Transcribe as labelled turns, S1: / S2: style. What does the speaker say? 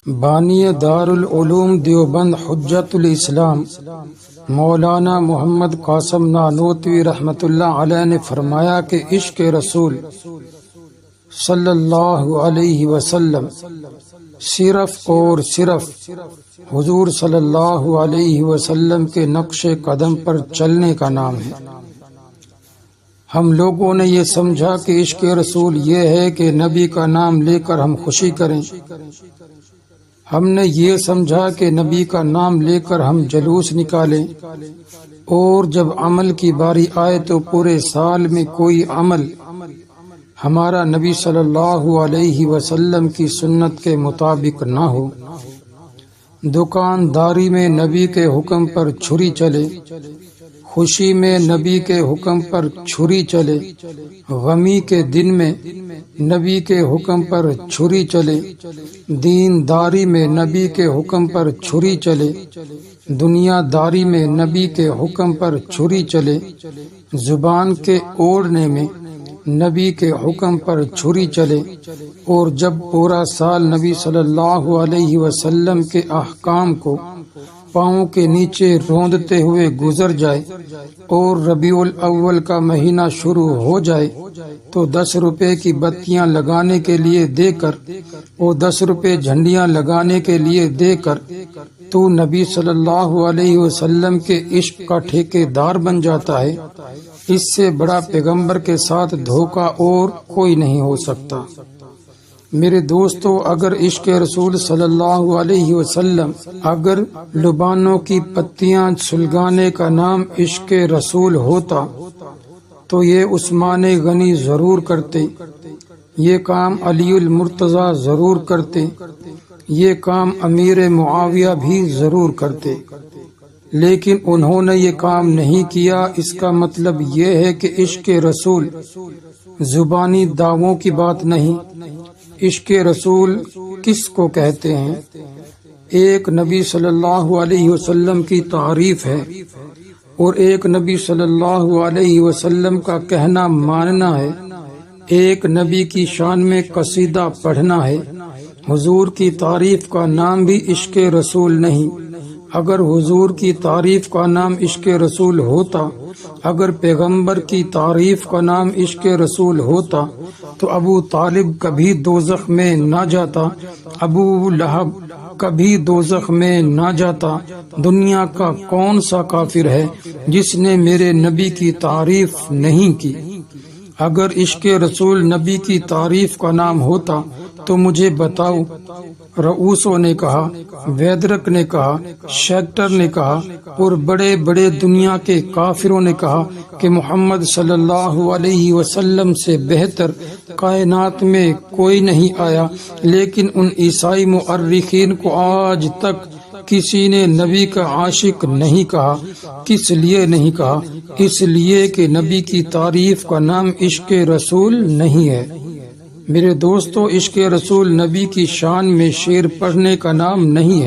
S1: بانی دار العلوم دیوبند حجت الاسلام مولانا محمد قاسم نانوتوی رحمۃ اللہ علیہ نے فرمایا کہ عشق رسول صلی اللہ علیہ وسلم صرف اور صرف حضور صلی اللہ علیہ وسلم کے نقش قدم پر چلنے کا نام ہے۔ ہم لوگوں نے یہ سمجھا کہ عشق رسول یہ ہے کہ نبی کا نام لے کر ہم خوشی کریں، ہم نے یہ سمجھا کہ نبی کا نام لے کر ہم جلوس نکالیں، اور جب عمل کی باری آئے تو پورے سال میں کوئی عمل ہمارا نبی صلی اللہ علیہ وسلم کی سنت کے مطابق نہ ہو۔ دکانداری میں نبی کے حکم پر چھری چلے، خوشی میں نبی کے حکم پر چھری چلے، غمی کے دن میں نبی کے حکم پر چھری چلے، دینداری میں نبی کے حکم پر چھری چلے، دنیا داری میں نبی کے حکم پر چھری چلے، زبان کے اوڑھنے میں نبی کے حکم پر چھری چلے، اور جب پورا سال نبی صلی اللہ علیہ وسلم کے احکام کو پاؤں کے نیچے روندتے ہوئے گزر جائے اور ربیع الاول کا مہینہ شروع ہو جائے تو 10 روپے کی بتیاں لگانے کے لیے دے کر اور 10 روپے جھنڈیاں لگانے کے لیے دے کر تو نبی صلی اللہ علیہ وسلم کے عشق کا ٹھیکیدار بن جاتا ہے۔ اس سے بڑا پیغمبر کے ساتھ دھوکہ اور کوئی نہیں ہو سکتا۔ میرے دوستو، اگر عشق رسول صلی اللہ علیہ وسلم، اگر لبانوں کی پتیاں سلگانے کا نام عشق رسول ہوتا تو یہ عثمان غنی ضرور کرتے، یہ کام علی المرتضی ضرور کرتے، یہ کام امیر معاویہ بھی ضرور کرتے، لیکن انہوں نے یہ کام نہیں کیا۔ اس کا مطلب یہ ہے کہ عشق رسول زبانی دعووں کی بات نہیں۔ عشق رسول کس کو کہتے ہیں؟ ایک نبی صلی اللہ علیہ وسلم کی تعریف ہے، اور ایک نبی صلی اللہ علیہ وسلم کا کہنا ماننا ہے، ایک نبی کی شان میں قصیدہ پڑھنا ہے۔ حضور کی تعریف کا نام بھی عشق رسول نہیں۔ اگر حضور کی تعریف کا نام عشق رسول ہوتا، اگر پیغمبر کی تعریف کا نام عشق رسول ہوتا تو ابو طالب کبھی دوزخ میں نہ جاتا، ابو لہب کبھی دوزخ میں نہ جاتا۔ دنیا کا کون سا کافر ہے جس نے میرے نبی کی تعریف نہیں کی؟ اگر عشق رسول نبی کی تعریف کا نام ہوتا تو مجھے بتاؤ، رؤوسوں نے کہا، ویدرک نے کہا، شیکٹر نے کہا، اور بڑے بڑے دنیا کے کافروں نے کہا کہ محمد صلی اللہ علیہ وسلم سے بہتر کائنات میں کوئی نہیں آیا، لیکن ان عیسائی مؤرخین کو آج تک کسی نے نبی کا عاشق نہیں کہا۔ کس لیے نہیں کہا؟ اس لیے کہ نبی کی تعریف کا نام عشق رسول نہیں ہے۔ میرے دوستو، عشق رسول نبی کی شان میں شعر پڑھنے کا نام نہیں ہے۔